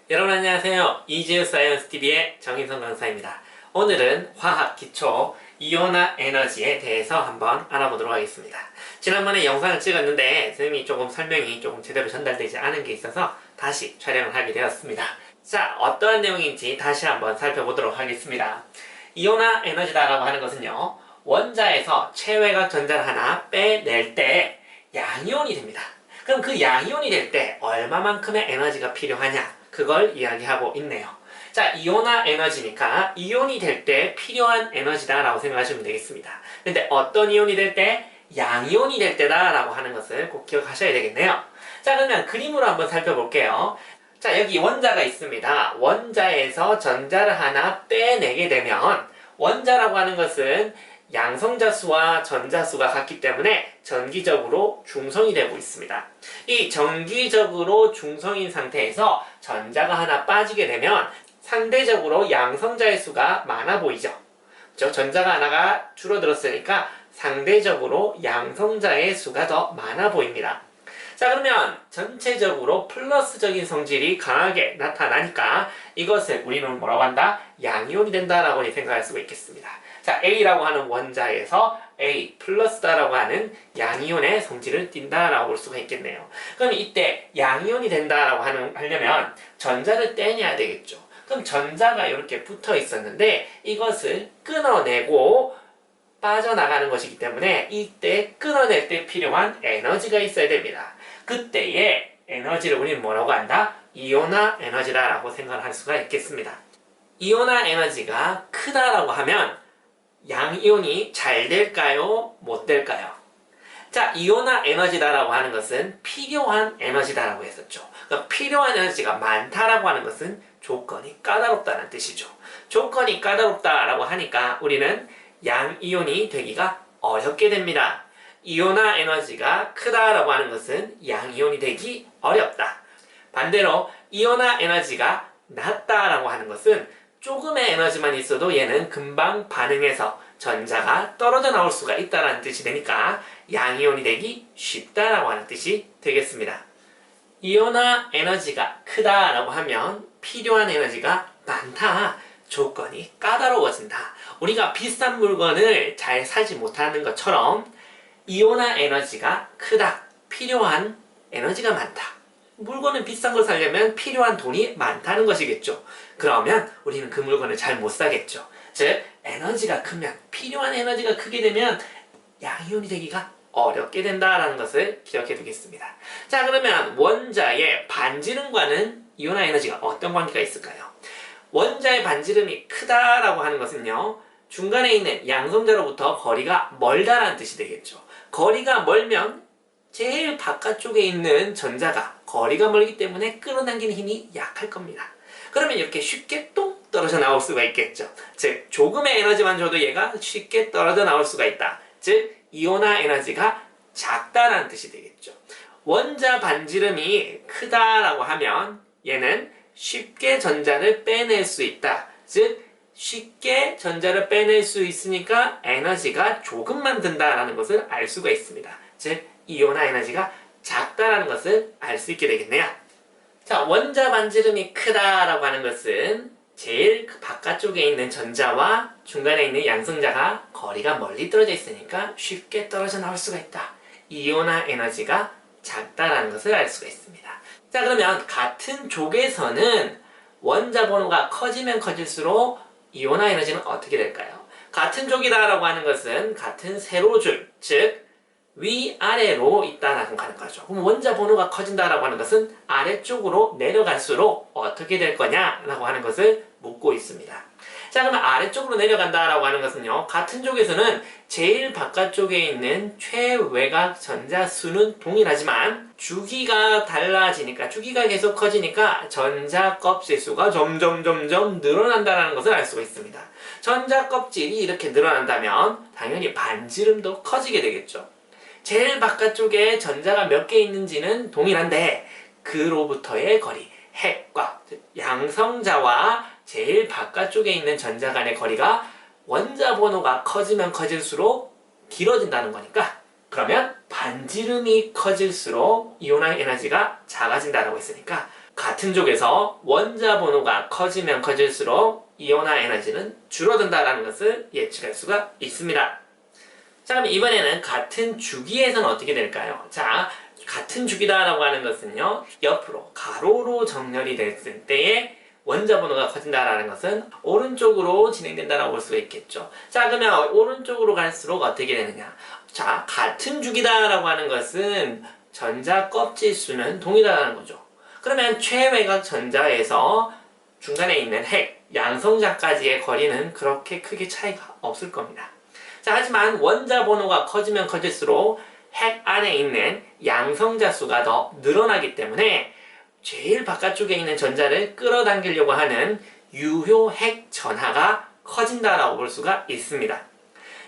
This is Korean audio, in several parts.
여러분 안녕하세요. 이지우 사이언스 TV의 정인성 강사입니다. 오늘은 화학 기초 이온화 에너지에 대해서 한번 알아보도록 하겠습니다. 지난번에 영상을 찍었는데 선생님이 조금 설명이 조금 제대로 전달되지 않은 게 있어서 다시 촬영을 하게 되었습니다. 자, 어떠한 내용인지 다시 한번 살펴보도록 하겠습니다. 이온화 에너지다라고 하는 것은요, 원자에서 최외곽 전자를 하나 빼낼 때 양이온이 됩니다. 그럼 그 양이온이 될 때 얼마만큼의 에너지가 필요하냐, 그걸 이야기하고 있네요. 자, 이온화 에너지니까 이온이 될 때 필요한 에너지다 라고 생각하시면 되겠습니다. 근데 어떤 이온이 될 때? 양이온이 될 때다 라고 하는 것을 꼭 기억하셔야 되겠네요. 자, 그러면 그림으로 한번 살펴볼게요. 자, 여기 원자가 있습니다. 원자에서 전자를 하나 빼내게 되면, 원자라고 하는 것은 양성자 수와 전자 수가 같기 때문에 전기적으로 중성이 되고 있습니다. 이 정기적으로 중성인 상태에서 전자가 하나 빠지게 되면 상대적으로 양성자의 수가 많아 보이죠. 즉 전자가 하나가 줄어들었으니까 상대적으로 양성자의 수가 더 많아 보입니다. 자, 그러면 전체적으로 플러스적인 성질이 강하게 나타나니까 이것을 우리는 뭐라고 한다? 양이온이 된다라고 생각할 수가 있겠습니다. 자, A라고 하는 원자에서 A 플러스다라고 하는 양이온의 성질을 띈다라고 볼 수가 있겠네요. 그럼 이때 양이온이 된다라고 하려면 전자를 떼내야 되겠죠. 그럼 전자가 이렇게 붙어 있었는데 이것을 끊어내고 빠져나가는 것이기 때문에 이때 끊어낼 때 필요한 에너지가 있어야 됩니다. 그때의 에너지를 우리는 뭐라고 한다? 이온화 에너지다라고 생각할 수가 있겠습니다. 이온화 에너지가 크다라고 하면 양이온이 잘 될까요? 못 될까요? 자, 이온화 에너지다라고 하는 것은 필요한 에너지다라고 했었죠. 그러니까 필요한 에너지가 많다라고 하는 것은 조건이 까다롭다는 뜻이죠. 조건이 까다롭다라고 하니까 우리는 양이온이 되기가 어렵게 됩니다. 이온화 에너지가 크다라고 하는 것은 양이온이 되기 어렵다. 반대로 이온화 에너지가 낮다라고 하는 것은 조금의 에너지만 있어도 얘는 금방 반응해서 전자가 떨어져 나올 수가 있다는 뜻이 되니까 양이온이 되기 쉽다라고 하는 뜻이 되겠습니다. 이온화 에너지가 크다라고 하면 필요한 에너지가 많다. 조건이 까다로워진다. 우리가 비싼 물건을 잘 사지 못하는 것처럼 이온화 에너지가 크다. 필요한 에너지가 많다. 물건은 비싼 걸 사려면 필요한 돈이 많다는 것이겠죠. 그러면 우리는 그 물건을 잘 못 사겠죠. 즉 에너지가 크면, 필요한 에너지가 크게 되면 양이온이 되기가 어렵게 된다는 것을 기억해 두겠습니다. 자, 그러면 원자의 반지름과는 이온화 에너지가 어떤 관계가 있을까요? 원자의 반지름이 크다라고 하는 것은요, 중간에 있는 양성자로부터 거리가 멀다라는 뜻이 되겠죠. 거리가 멀면 제일 바깥쪽에 있는 전자가 거리가 멀기 때문에 끌어당기는 힘이 약할 겁니다. 그러면 이렇게 쉽게 똥 떨어져 나올 수가 있겠죠. 즉 조금의 에너지만 줘도 얘가 쉽게 떨어져 나올 수가 있다. 즉 이온화 에너지가 작다라는 뜻이 되겠죠. 원자 반지름이 크다라고 하면 얘는 쉽게 전자를 빼낼 수 있다. 즉 쉽게 전자를 빼낼 수 있으니까 에너지가 조금만 든다라는 것을 알 수가 있습니다. 즉 이온화 에너지가 작다라는 것을 알 수 있게 되겠네요. 자, 원자 반지름이 크다라고 하는 것은 제일 바깥쪽에 있는 전자와 중간에 있는 양성자가 거리가 멀리 떨어져 있으니까 쉽게 떨어져 나올 수가 있다. 이온화 에너지가 작다라는 것을 알 수가 있습니다. 자, 그러면 같은 쪽에서는 원자 번호가 커지면 커질수록 이온화 에너지는 어떻게 될까요? 같은 쪽이다라고 하는 것은 같은 세로줄, 즉 위아래로 있다라고 하는 거죠. 그럼 원자 번호가 커진다라고 하는 것은 아래쪽으로 내려갈수록 어떻게 될 거냐라고 하는 것을 묻고 있습니다. 자, 그러면 아래쪽으로 내려간다라고 하는 것은요, 같은 쪽에서는 제일 바깥쪽에 있는 최외곽 전자 수는 동일하지만 주기가 달라지니까, 주기가 계속 커지니까 전자 껍질 수가 점점 늘어난다는 것을 알 수가 있습니다. 전자 껍질이 이렇게 늘어난다면 당연히 반지름도 커지게 되겠죠. 제일 바깥쪽에 전자가 몇 개 있는지는 동일한데 그로부터의 거리, 핵과 양성자와 제일 바깥쪽에 있는 전자 간의 거리가 원자 번호가 커지면 커질수록 길어진다는 거니까, 그러면 반지름이 커질수록 이온화의 에너지가 작아진다라고 했으니까 같은 쪽에서 원자 번호가 커지면 커질수록 이온화 에너지는 줄어든다라는 것을 예측할 수가 있습니다. 자, 그럼 이번에는 같은 주기에서는 어떻게 될까요? 자, 같은 주기다라고 하는 것은요, 옆으로 가로로 정렬이 됐을 때에 원자 번호가 커진다라는 것은 오른쪽으로 진행된다라고 볼 수가 있겠죠. 자, 그러면 오른쪽으로 갈수록 어떻게 되느냐? 자, 같은 주기다라고 하는 것은 전자 껍질 수는 동일하다는 거죠. 그러면 최외곽 전자에서 중간에 있는 핵, 양성자까지의 거리는 그렇게 크게 차이가 없을 겁니다. 자, 하지만 원자 번호가 커지면 커질수록 핵 안에 있는 양성자 수가 더 늘어나기 때문에 제일 바깥쪽에 있는 전자를 끌어당기려고 하는 유효 핵 전하가 커진다라고 볼 수가 있습니다.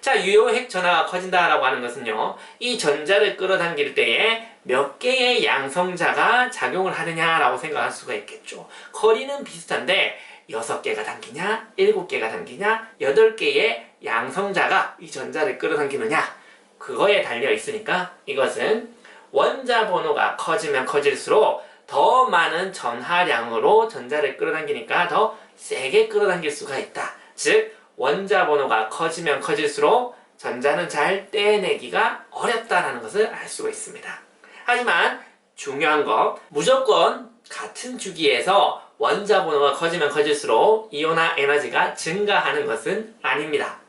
자, 유효 핵 전하가 커진다라고 하는 것은요, 이 전자를 끌어당길 때에 몇 개의 양성자가 작용을 하느냐라고 생각할 수가 있겠죠. 거리는 비슷한데 6개가 당기냐, 7개가 당기냐, 8개의 양성자가 이 전자를 끌어당기느냐, 그거에 달려 있으니까 이것은 원자 번호가 커지면 커질수록 더 많은 전하량으로 전자를 끌어당기니까 더 세게 끌어당길 수가 있다. 즉, 원자 번호가 커지면 커질수록 전자는 잘 떼내기가 어렵다는 것을 알 수가 있습니다. 하지만 중요한 것, 무조건 같은 주기에서 원자 번호가 커지면 커질수록 이온화 에너지가 증가하는 것은 아닙니다.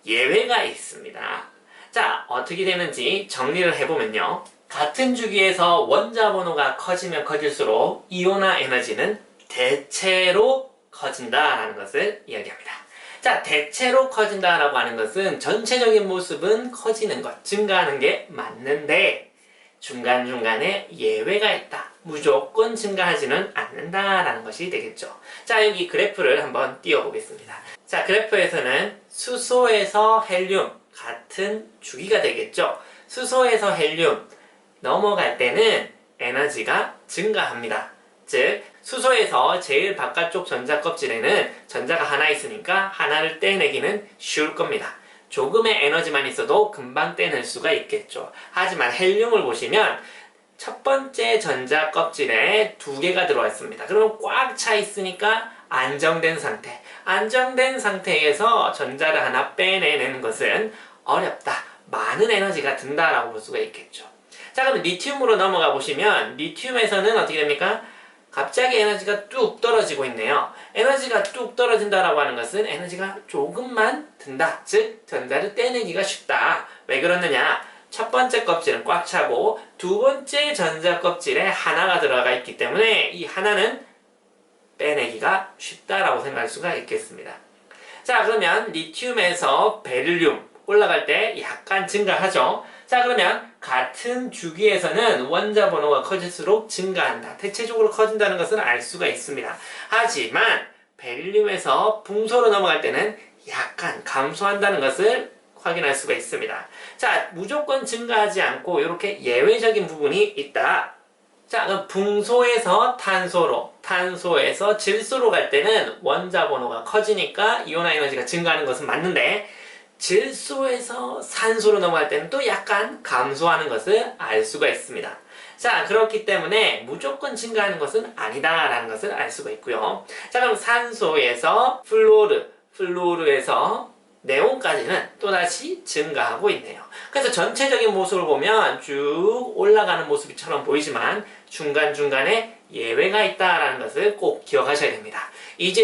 예외가 있습니다. 자, 어떻게 되는지 정리를 해보면요. 같은 주기에서 원자 번호가 커지면 커질수록 이온화 에너지는 대체로 커진다라는 것을 이야기합니다. 자, 대체로 커진다라고 하는 것은 전체적인 모습은 커지는 것, 증가하는 게 맞는데 중간중간에 예외가 있다. 무조건 증가하지는 않는다라는 것이 되겠죠. 자, 여기 그래프를 한번 띄워보겠습니다. 자, 그래프에서는 수소에서 헬륨 같은 주기가 되겠죠. 수소에서 헬륨 넘어갈 때는 에너지가 증가합니다. 즉, 수소에서 제일 바깥쪽 전자 껍질에는 전자가 하나 있으니까 하나를 떼내기는 쉬울 겁니다. 조금의 에너지만 있어도 금방 떼낼 수가 있겠죠. 하지만 헬륨을 보시면 첫 번째 전자 껍질에 2개가 들어와 있습니다. 그러면 꽉 차 있으니까 안정된 상태. 안정된 상태에서 전자를 하나 빼내는 것은 어렵다. 많은 에너지가 든다라고 볼 수가 있겠죠. 자, 그럼 리튬으로 넘어가 보시면 리튬에서는 어떻게 됩니까? 갑자기 에너지가 뚝 떨어지고 있네요. 에너지가 뚝 떨어진다라고 하는 것은 에너지가 조금만 든다. 즉, 전자를 떼내기가 쉽다. 왜 그러느냐? 첫 번째 껍질은 꽉 차고 두 번째 전자 껍질에 하나가 들어가 있기 때문에 이 하나는 빼내기가 쉽다라고 생각할 수가 있겠습니다. 자, 그러면 리튬에서 베릴륨 올라갈 때 약간 증가하죠. 자, 그러면 같은 주기에서는 원자 번호가 커질수록 증가한다. 대체적으로 커진다는 것은 알 수가 있습니다. 하지만 베릴륨에서 붕소로 넘어갈 때는 약간 감소한다는 것을 확인할 수가 있습니다. 자, 무조건 증가하지 않고 이렇게 예외적인 부분이 있다. 자, 그럼 붕소에서 탄소로, 탄소에서 질소로 갈 때는 원자 번호가 커지니까 이온화 에너지가 증가하는 것은 맞는데 질소에서 산소로 넘어갈 때는 또 약간 감소하는 것을 알 수가 있습니다. 자, 그렇기 때문에 무조건 증가하는 것은 아니다라는 것을 알 수가 있고요. 자, 그럼 산소에서 플루오르에서 네온까지는 또다시 증가하고 있네요. 그래서 전체적인 모습을 보면 쭉 올라가는 모습처럼 보이지만 중간중간에 예외가 있다는 것을 꼭 기억하셔야 됩니다. 이제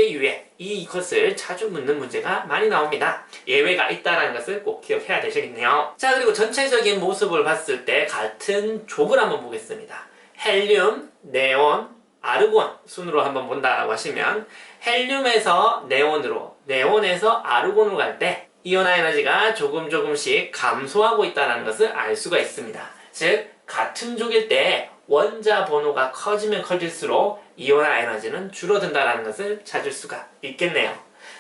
이것을 자주 묻는 문제가 많이 나옵니다. 예외가 있다는 것을 꼭 기억해야 되시겠네요. 자, 그리고 전체적인 모습을 봤을 때 같은 족을 한번 보겠습니다. 헬륨, 네온, 아르곤 순으로 한번 본다라고 하시면 헬륨에서 네온으로, 네온에서 아르곤으로 갈 때 이온화 에너지가 조금씩 감소하고 있다는 것을 알 수가 있습니다. 즉, 같은 족일 때 원자 번호가 커지면 커질수록 이온화 에너지는 줄어든다는 것을 찾을 수가 있겠네요.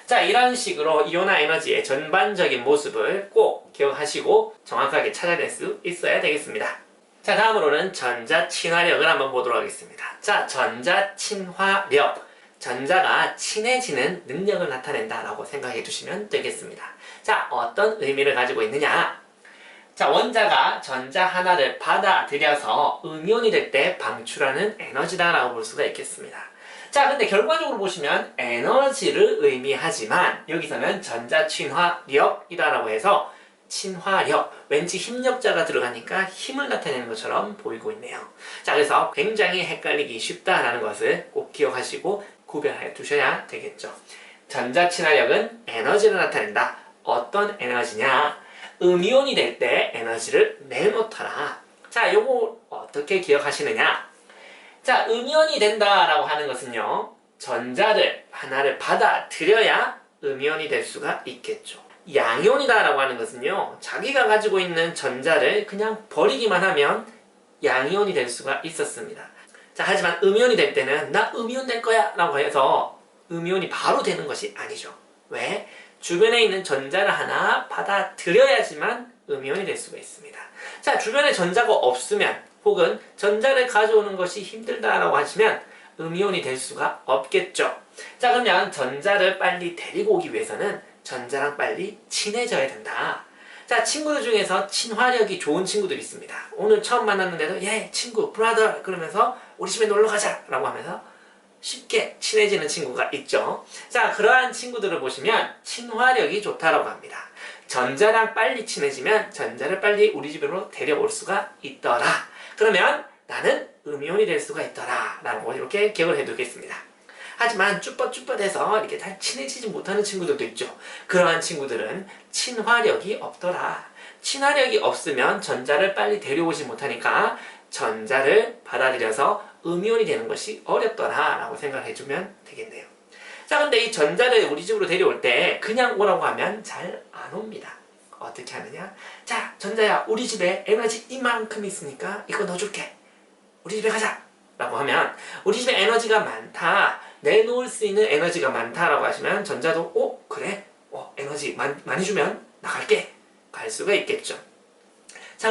자, 이런 식으로 이온화 에너지의 전반적인 모습을 꼭 기억하시고 정확하게 찾아낼 수 있어야 되겠습니다. 자, 다음으로는 전자 친화력을 한번 보도록 하겠습니다. 자, 전자 친화력. 전자가 친해지는 능력을 나타낸다라고 생각해 주시면 되겠습니다. 자, 어떤 의미를 가지고 있느냐? 자, 원자가 전자 하나를 받아들여서 음이온이 될 때 방출하는 에너지다라고 볼 수가 있겠습니다. 자, 근데 결과적으로 보시면 에너지를 의미하지만 여기서는 전자 친화력이다라고 해서 친화력, 왠지 힘력자가 들어가니까 힘을 나타내는 것처럼 보이고 있네요. 자, 그래서 굉장히 헷갈리기 쉽다라는 것을 꼭 기억하시고 구별해 두셔야 되겠죠. 전자 친화력은 에너지를 나타낸다. 어떤 에너지냐? 음이온이 될 때 에너지를 내놓더라. 자, 요거 어떻게 기억하시느냐? 자, 음이온이 된다라고 하는 것은요, 전자를 하나를 받아들여야 음이온이 될 수가 있겠죠. 양이온이다라고 하는 것은요, 자기가 가지고 있는 전자를 그냥 버리기만 하면 양이온이 될 수가 있었습니다. 자, 하지만 음이온이 될 때는 나 음이온 될 거야 라고 해서 음이온이 바로 되는 것이 아니죠. 왜? 주변에 있는 전자를 하나 받아들여야지만 음이온이 될 수가 있습니다. 자, 주변에 전자가 없으면 혹은 전자를 가져오는 것이 힘들다라고 하시면 음이온이 될 수가 없겠죠. 자, 그러면 전자를 빨리 데리고 오기 위해서는 전자랑 빨리 친해져야 된다. 자, 친구들 중에서 친화력이 좋은 친구들이 있습니다. 오늘 처음 만났는데도 친구, 브라더 그러면서 우리 집에 놀러 가자 라고 하면서 쉽게 친해지는 친구가 있죠. 자, 그러한 친구들을 보시면 친화력이 좋다라고 합니다. 전자랑 빨리 친해지면 전자를 빨리 우리 집으로 데려올 수가 있더라. 그러면 나는 음이온이 될 수가 있더라 라고 이렇게 기억을 해두겠습니다. 하지만 쭈뼛쭈뼛해서 이렇게 잘 친해지지 못하는 친구들도 있죠. 그러한 친구들은 친화력이 없더라. 친화력이 없으면 전자를 빨리 데려오지 못하니까 전자를 받아들여서 음이온이 되는 것이 어렵더라 라고 생각을 해주면 되겠네요. 자, 근데 이 전자를 우리 집으로 데려올 때 그냥 오라고 하면 잘 안 옵니다. 어떻게 하느냐? 자, 전자야, 우리 집에 에너지 이만큼 있으니까 이거 넣어줄게. 우리 집에 가자 라고 하면 우리 집에 에너지가 많다, 내놓을 수 있는 에너지가 많다라고 하시면 전자도 그래? 에너지 많이 주면 나갈게. 갈 수가 있겠죠. 자,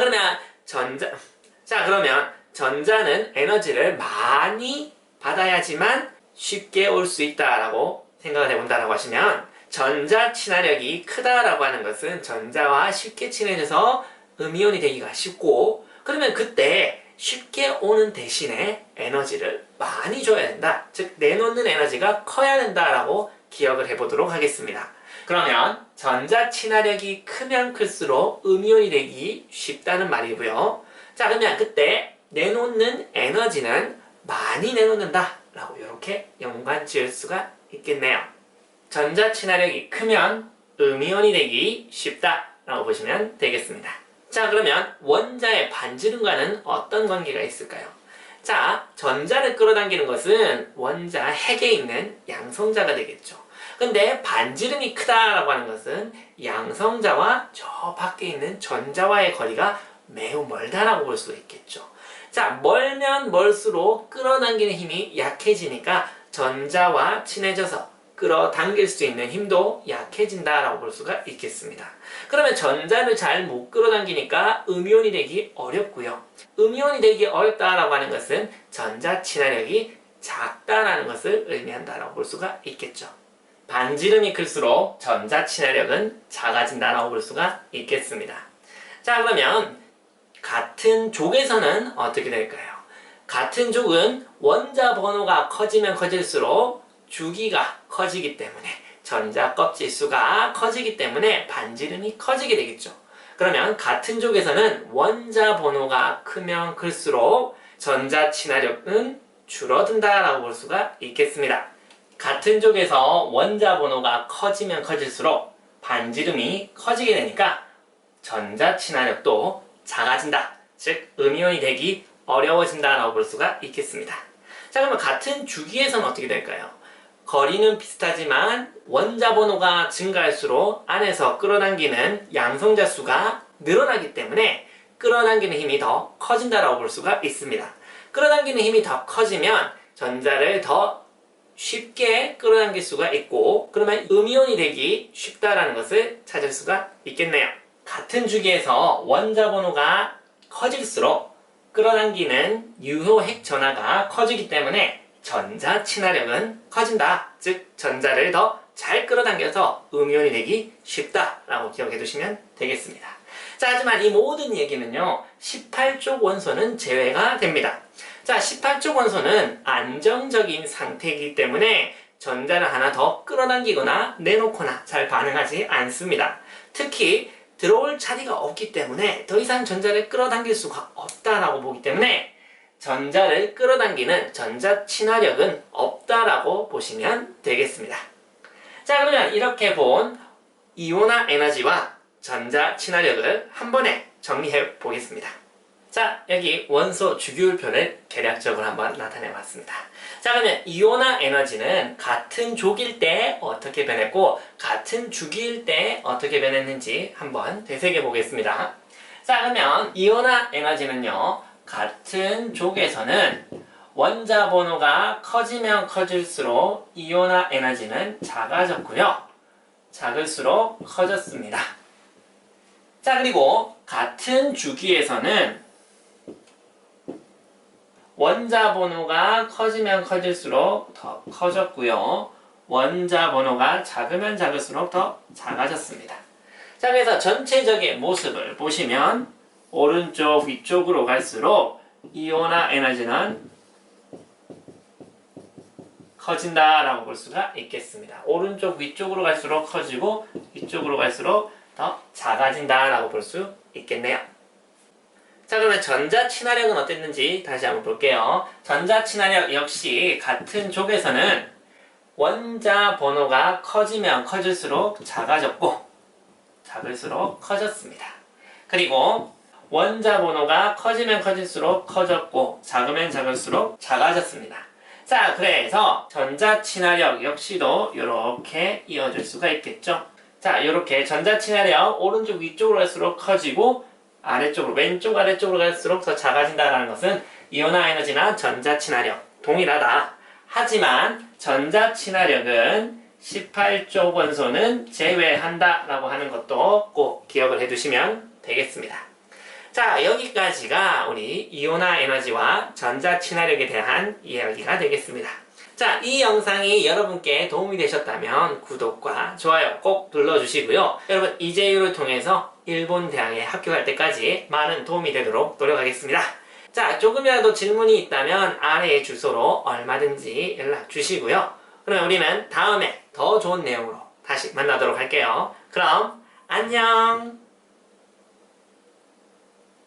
그러면 전자는 에너지를 많이 받아야지만 쉽게 올 수 있다라고 생각을 해본다라고 하시면 전자 친화력이 크다라고 하는 것은 전자와 쉽게 친해져서 음이온이 되기가 쉽고, 그러면 그때 쉽게 오는 대신에 에너지를 많이 줘야 된다. 즉, 내놓는 에너지가 커야 된다라고 기억을 해보도록 하겠습니다. 그러면 전자 친화력이 크면 클수록 음이온이 되기 쉽다는 말이고요. 자, 그러면 그때 내놓는 에너지는 많이 내놓는다 라고 이렇게 연관 지을 수가 있겠네요. 전자 친화력이 크면 음이온이 되기 쉽다 라고 보시면 되겠습니다. 자, 그러면 원자의 반지름과는 어떤 관계가 있을까요? 자, 전자를 끌어당기는 것은 원자 핵에 있는 양성자가 되겠죠. 근데 반지름이 크다라고 하는 것은 양성자와 저 밖에 있는 전자와의 거리가 매우 멀다라고 볼 수가 있겠죠. 자, 멀면 멀수록 끌어당기는 힘이 약해지니까 전자와 친해져서 끌어당길 수 있는 힘도 약해진다라고 볼 수가 있겠습니다. 그러면 전자를 잘 못 끌어당기니까 음이온이 되기 어렵고요. 음이온이 되기 어렵다라고 하는 것은 전자 친화력이 작다라는 것을 의미한다라고 볼 수가 있겠죠. 반지름이 클수록 전자 친화력은 작아진다라고 볼 수가 있겠습니다. 자, 그러면 같은 족에서는 어떻게 될까요? 같은 족은 원자 번호가 커지면 커질수록 주기가 커지기 때문에, 전자 껍질 수가 커지기 때문에 반지름이 커지게 되겠죠. 그러면 같은 족에서는 원자 번호가 크면 클수록 전자 친화력은 줄어든다라고 볼 수가 있겠습니다. 같은 족에서 원자 번호가 커지면 커질수록 반지름이 커지게 되니까 전자 친화력도 작아진다. 즉, 음이온이 되기 어려워진다라고 볼 수가 있겠습니다. 자, 그러면 같은 주기에서는 어떻게 될까요? 거리는 비슷하지만 원자 번호가 증가할수록 안에서 끌어당기는 양성자 수가 늘어나기 때문에 끌어당기는 힘이 더 커진다라고 볼 수가 있습니다. 끌어당기는 힘이 더 커지면 전자를 더 쉽게 끌어당길 수가 있고, 그러면 음이온이 되기 쉽다라는 것을 찾을 수가 있겠네요. 같은 주기에서 원자 번호가 커질수록 끌어당기는 유효핵 전하가 커지기 때문에 전자 친화력은 커진다. 즉, 전자를 더 잘 끌어당겨서 음이온이 되기 쉽다라고 기억해 두시면 되겠습니다. 자, 하지만 이 모든 얘기는요, 18쪽 원소는 제외가 됩니다. 자, 18쪽 원소는 안정적인 상태이기 때문에 전자를 하나 더 끌어당기거나 내놓거나 잘 반응하지 않습니다. 특히 들어올 자리가 없기 때문에 더 이상 전자를 끌어당길 수가 없다라고 보기 때문에 전자를 끌어당기는 전자 친화력은 없다라고 보시면 되겠습니다. 자, 그러면 이렇게 본 이온화 에너지와 전자 친화력을 한 번에 정리해 보겠습니다. 자, 여기 원소 주기율표를 대략적으로 한번 나타내 봤습니다. 자, 그러면 이온화 에너지는 같은 족일 때 어떻게 변했고 같은 주기일 때 어떻게 변했는지 한번 되새겨 보겠습니다. 자, 그러면 이온화 에너지는요, 같은 족에서는 원자 번호가 커지면 커질수록 이온화 에너지는 작아졌고요, 작을수록 커졌습니다. 자, 그리고 같은 주기에서는 원자 번호가 커지면 커질수록 더 커졌고요, 원자 번호가 작으면 작을수록 더 작아졌습니다. 자, 그래서 전체적인 모습을 보시면 오른쪽 위쪽으로 갈수록 이온화 에너지는 커진다라고 볼 수가 있겠습니다. 오른쪽 위쪽으로 갈수록 커지고 위쪽으로 갈수록 더 작아진다라고 볼 수 있겠네요. 자, 그러면 전자 친화력은 어땠는지 다시 한번 볼게요. 전자 친화력 역시 같은 족에서는 원자 번호가 커지면 커질수록 작아졌고 작을수록 커졌습니다. 그리고 원자 번호가 커지면 커질수록 커졌고 작으면 작을수록 작아졌습니다. 자, 그래서 전자 친화력 역시도 이렇게 이어질 수가 있겠죠. 자, 이렇게 전자 친화력 오른쪽 위쪽으로 갈수록 커지고 아래쪽으로, 왼쪽 아래쪽으로 갈수록 더 작아진다는 것은 이온화 에너지나 전자 친화력 동일하다. 하지만 전자 친화력은 18쪽 원소는 제외한다 라고 하는 것도 꼭 기억을 해두시면 되겠습니다. 자, 여기까지가 우리 이온화 에너지와 전자 친화력에 대한 이야기가 되겠습니다. 자, 이 영상이 여러분께 도움이 되셨다면 구독과 좋아요 꼭 눌러주시고요. 여러분, 이재유를 통해서 일본 대학에 합격할 때까지 많은 도움이 되도록 노력하겠습니다. 자, 조금이라도 질문이 있다면 아래의 주소로 얼마든지 연락 주시고요. 그럼 우리는 다음에 더 좋은 내용으로 다시 만나도록 할게요. 그럼 안녕!